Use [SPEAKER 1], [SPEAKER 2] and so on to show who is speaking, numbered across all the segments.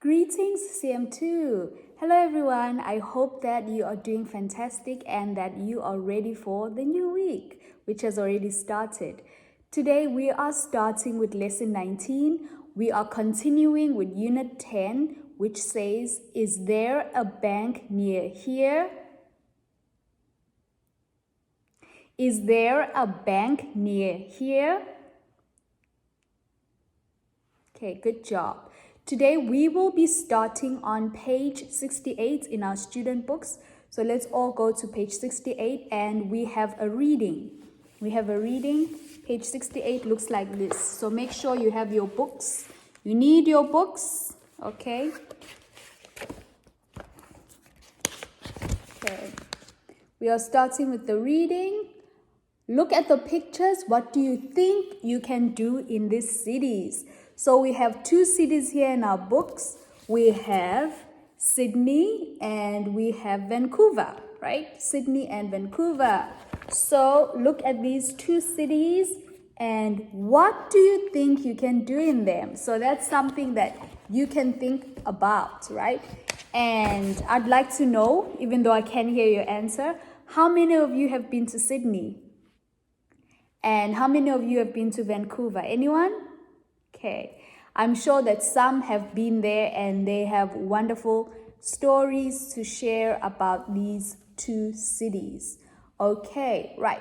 [SPEAKER 1] Greetings, CM2. Hello, everyone. I hope that you are doing fantastic and that you are ready for the new week, which has already started. Today, we are starting with lesson 19. We are continuing with unit 10, which says, is there a bank near here? Is there a bank near here? Okay, good job. Today we will be starting on page 68 in our student books. So let's all go to page 68 and we have a reading. Page 68 looks like this. So make sure you have your books. You need your books, okay? Okay. We are starting with the reading. Look at the pictures. What do you think you can do in these cities? So we have two cities here in our books. We have Sydney and we have Vancouver, right? Sydney and Vancouver. So look at these two cities and what do you think you can do in them? So that's something that you can think about, right? And I'd like to know, even though I can't hear your answer, how many of you have been to Sydney? And how many of you have been to Vancouver? Anyone? Okay. I'm sure that some have been there and they have wonderful stories to share about these two cities. Okay, right.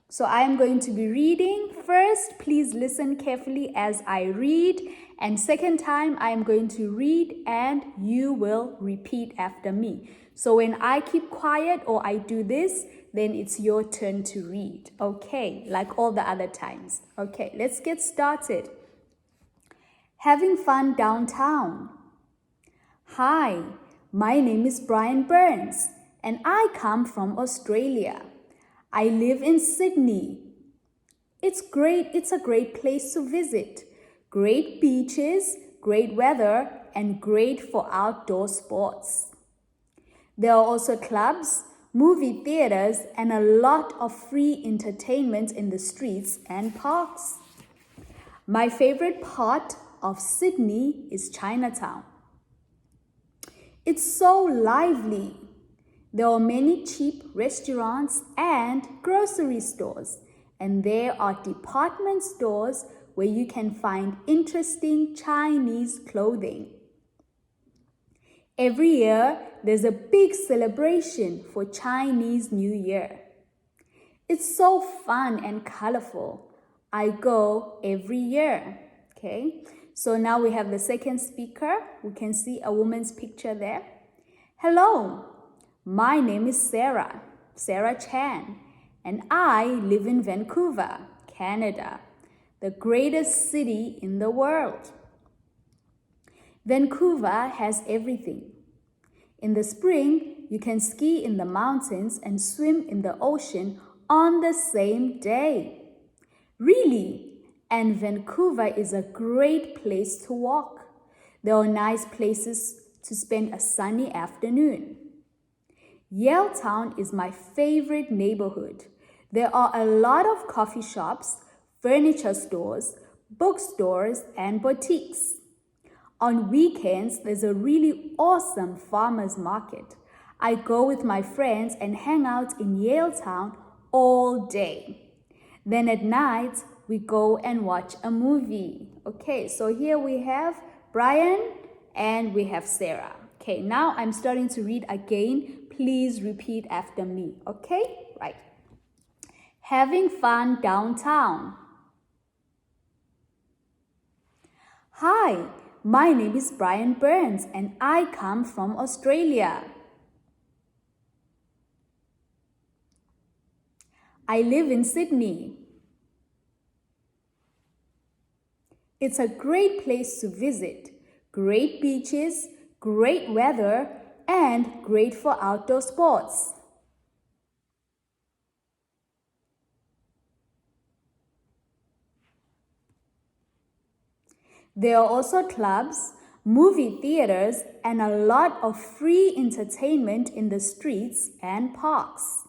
[SPEAKER 1] So I am going to be reading. First, please listen carefully as I read. And second time, I am going to read and you will repeat after me. So when I keep quiet or I do this, then it's your turn to read. Okay, like all the other times. Okay, let's get started. Having fun downtown. Hi, my name is Brian Burns and I come from Australia. I live in Sydney. It's a great place to visit. Great beaches, great weather, and great for outdoor sports. There are also clubs, movie theaters, and a lot of free entertainment in the streets and parks. My favorite part of Sydney is Chinatown. It's so lively. There are many cheap restaurants and grocery stores, and there are department stores where you can find interesting Chinese clothing. Every year, there's a big celebration for Chinese New Year. It's so fun and colorful. I go every year. Okay, so now we have the second speaker. We can see a woman's picture there. Hello, my name is Sarah Chan, and I live in Vancouver, Canada, the greatest city in the world. Vancouver has everything. In the spring, you can ski in the mountains and swim in the ocean on the same day. Really? And Vancouver is a great place to walk. There are nice places to spend a sunny afternoon. Yaletown is my favorite neighborhood. There are a lot of coffee shops, furniture stores, bookstores, and boutiques. On weekends, there's a really awesome farmers market. I go with my friends and hang out in Yaletown all day. Then at night, we go and watch a movie. Okay, so here we have Brian and we have Sarah. Okay, now I'm starting to read again. Please repeat after me. Okay, right. Having fun downtown. Hi, my name is Brian Burns and I come from Australia. I live in Sydney. It's a great place to visit. Great beaches, great weather, and great for outdoor sports. There are also clubs, movie theaters, and a lot of free entertainment in the streets and parks.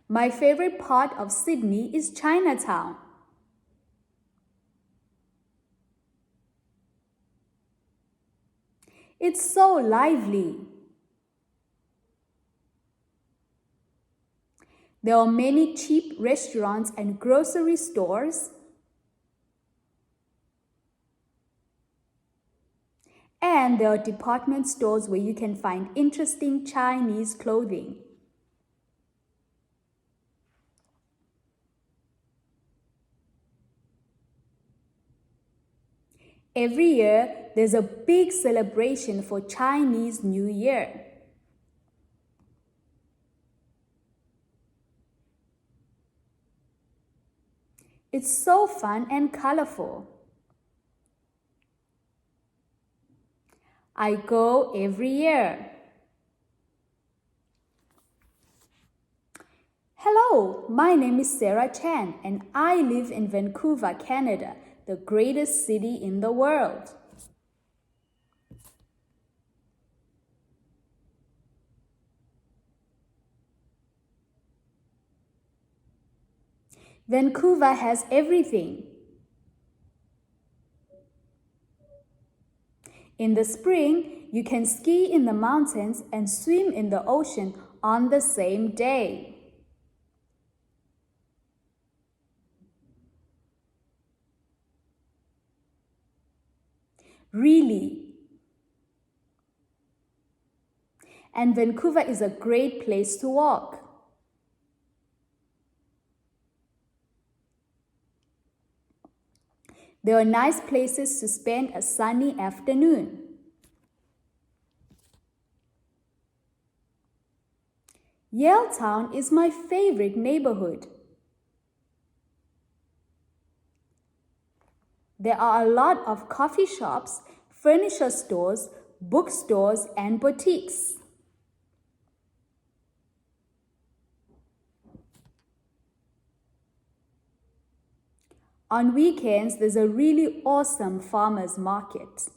[SPEAKER 1] My favorite part of Sydney is Chinatown. It's so lively. There are many cheap restaurants and grocery stores. And there are department stores where you can find interesting Chinese clothing. Every year, there's a big celebration for Chinese New Year. It's so fun and colorful. I go every year. Hello, my name is Sarah Chan and I live in Vancouver, Canada, the greatest city in the world. Vancouver has everything. In the spring, you can ski in the mountains and swim in the ocean on the same day. Really. And Vancouver is a great place to walk. There are nice places to spend a sunny afternoon. Yaletown is my favorite neighborhood. There are a lot of coffee shops, furniture stores, bookstores, and boutiques. On weekends, there's a really awesome farmers market.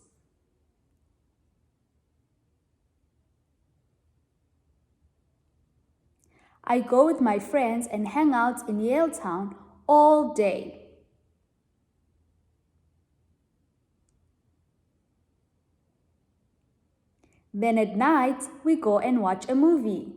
[SPEAKER 1] I go with my friends and hang out in Yaletown all day. Then at night, we go and watch a movie.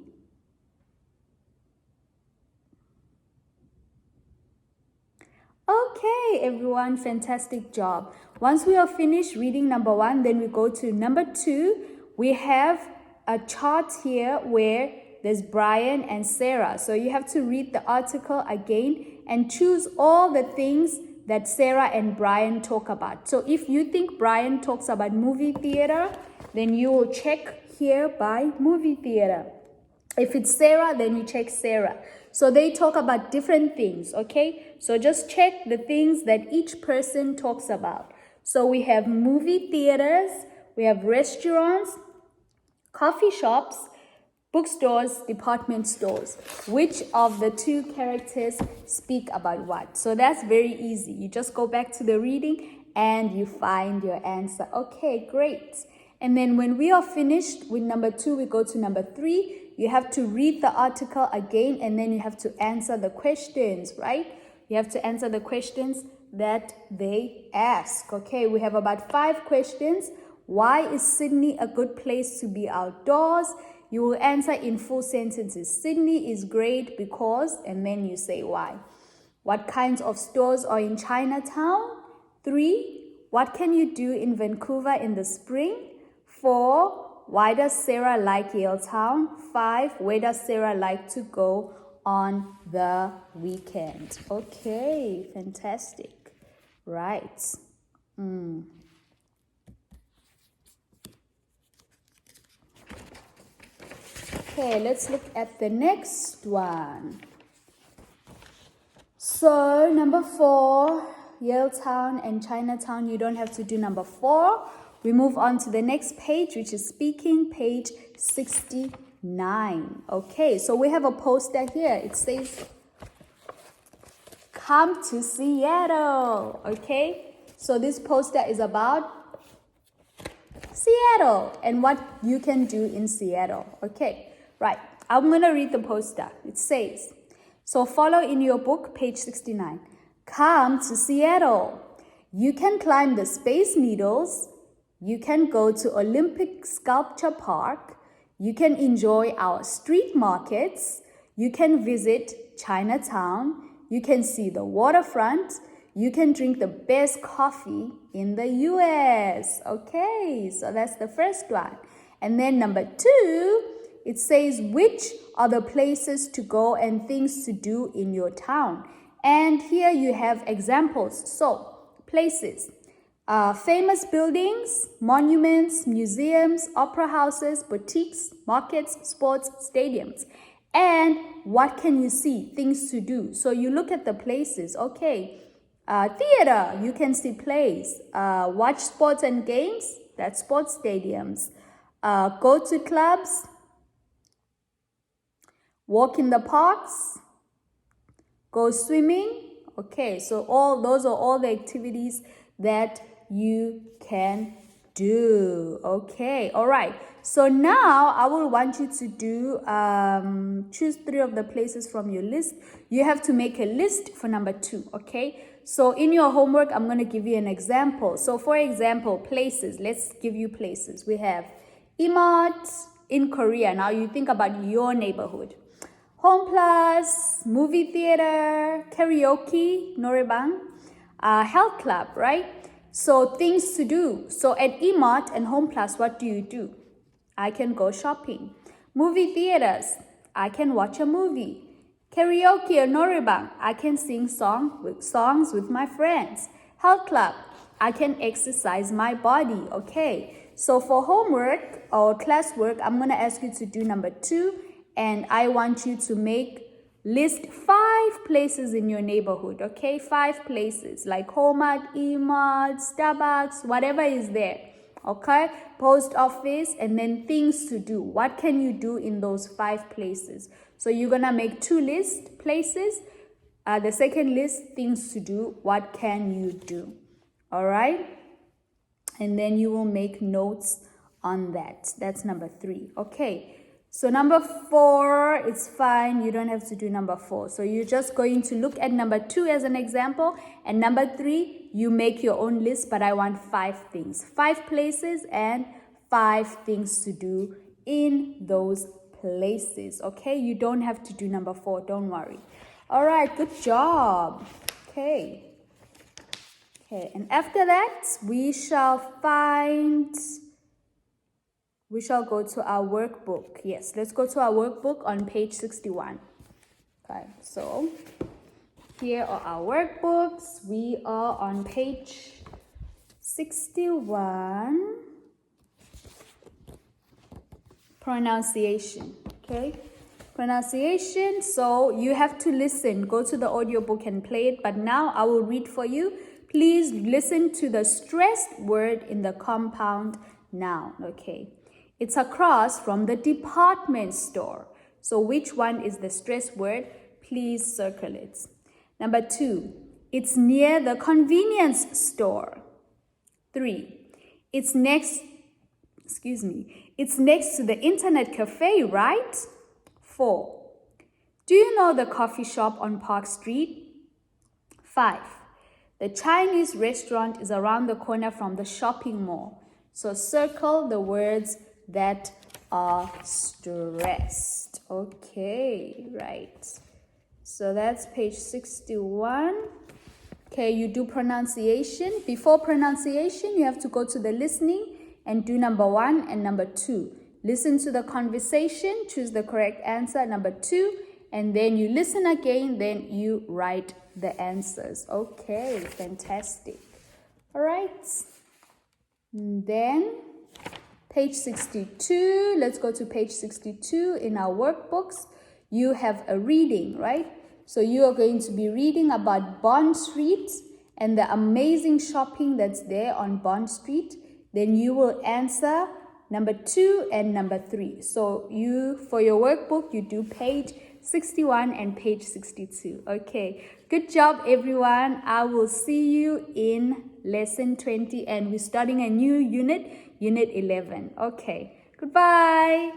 [SPEAKER 1] Okay, everyone, fantastic job. Once we are finished reading number 1, then we go to number 2. We have a chart here where there's Brian and Sarah. So you have to read the article again and choose all the things that Sarah and Brian talk about. So if you think Brian talks about movie theater, then you will check here by movie theater. If it's Sarah, then you check Sarah. So they talk about different things, okay? So just check the things that each person talks about. So we have movie theaters, we have restaurants, coffee shops, bookstores, department stores. Which of the 2 characters speak about what? So that's very easy. You just go back to the reading and you find your answer. Okay, great. And then when we are finished with number 2, we go to number 3. You have to read the article again and then you have to answer the questions, right? You have to answer the questions that they ask. Okay, we have about 5 questions. Why is Sydney a good place to be outdoors? You will answer in full sentences. Sydney is great because, and then you say why. What kinds of stores are in Chinatown? 3, what can you do in Vancouver in the spring? 4, why does Sarah like Yaletown? 5, where does Sarah like to go on the weekend? Okay, fantastic. Right. Okay, let's look at the next one. So, number 4, Yaletown and Chinatown, you don't have to do number 4. We move on to the next page, which is speaking, page 69. Okay, so we have a poster here. It says, come to Seattle. Okay, so this poster is about Seattle and what you can do in Seattle. Okay, right. I'm going to read the poster. It says, So follow in your book, page 69. Come to Seattle. You can climb the Space Needles. You can go to Olympic Sculpture Park. You can enjoy our street markets. You can visit Chinatown. You can see the waterfront. You can drink the best coffee in the US. Okay, so that's the first one. And then number 2, it says which are the places to go and things to do in your town. And here you have examples. So, places. Famous buildings, monuments, museums, opera houses, boutiques, markets, sports, stadiums. And what can you see? Things to do. So you look at the places. Okay, theater, you can see plays. Watch sports and games, that's sports stadiums. Go to clubs. Walk in the parks. Go swimming. Okay, so those are all the activities that you can do. Okay, all right. So now I will want you to do, choose 3 of the places from your list. You have to make a list for number 2, okay? So in your homework, I'm going to give you an example. So for example, places. Let's give you places. We have Imot in Korea. Now you think about your neighborhood. Home Plus, movie theater, karaoke, norebang, health club, right? So things to do. So at Emot and Home Plus, what do? I can go shopping. Movie theaters, I can watch a movie. Karaoke or norebang, I can sing songs with my friends. Health club, I can exercise my body, okay? So for homework or classwork, I'm going to ask you to do number 2. And I want you to list 5 places in your neighborhood, okay? 5 places like Homart, Emart, Starbucks, whatever is there, okay? Post office, and then things to do. What can you do in those 5 places? So you're gonna make 2 places. The second list, things to do. What can you do? All right? And then you will make notes on that. That's number 3, okay? So number 4, it's fine. You don't have to do number 4. So you're just going to look at number 2 as an example. And number 3, you make your own list, but I want 5 things. 5 places and 5 things to do in those places. Okay, you don't have to do number 4. Don't worry. All right, good job. Okay, and after that, we shall go to our workbook. Yes, let's go to our workbook on page 61. Okay, so here are our workbooks. We are on page 61. Pronunciation, okay? Pronunciation, so you have to listen. Go to the audiobook and play it, but now I will read for you. Please listen to the stressed word in the compound noun, okay? It's across from the department store. So which one is the stressed word? Please circle it. Number 2, it's near the convenience store. 3, it's next to the internet cafe, right? 4, do you know the coffee shop on Park Street? 5, the Chinese restaurant is around the corner from the shopping mall. So circle the words that are stressed. Okay, right. So that's page 61. Okay, you do pronunciation. Before pronunciation, you have to go to the listening and do number 1 and number 2. Listen to the conversation, choose the correct answer, number 2, and then you listen again, then you write the answers. Okay, fantastic. All right. And then page 62, let's go to page 62 in our workbooks. You have a reading, right? So you are going to be reading about Bond Street and the amazing shopping that's there on Bond Street. Then you will answer number 2 and number 3. So for your workbook, you do page 61 and page 62. Okay, good job everyone. I will see you in lesson 20 and we're starting a new unit, unit 11. Okay, goodbye.